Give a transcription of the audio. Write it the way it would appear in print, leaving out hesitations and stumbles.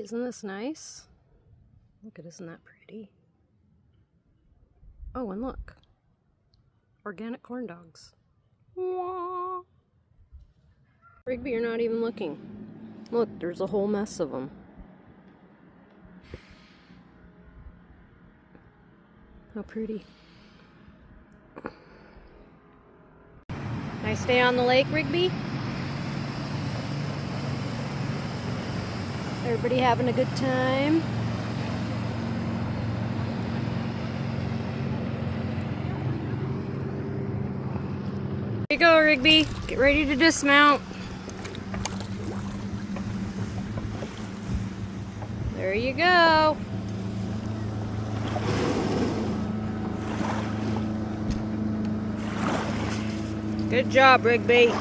Isn't this nice? Look at, isn't that pretty? Oh, and look. Organic corn dogs. Wah. Rigby, you're not even looking. Look, there's a whole mess of them. How pretty. Nice day on the lake, Rigby? Everybody having a good time? Here you go, Rigby. Get ready to dismount. There you go. Good job, Rigby.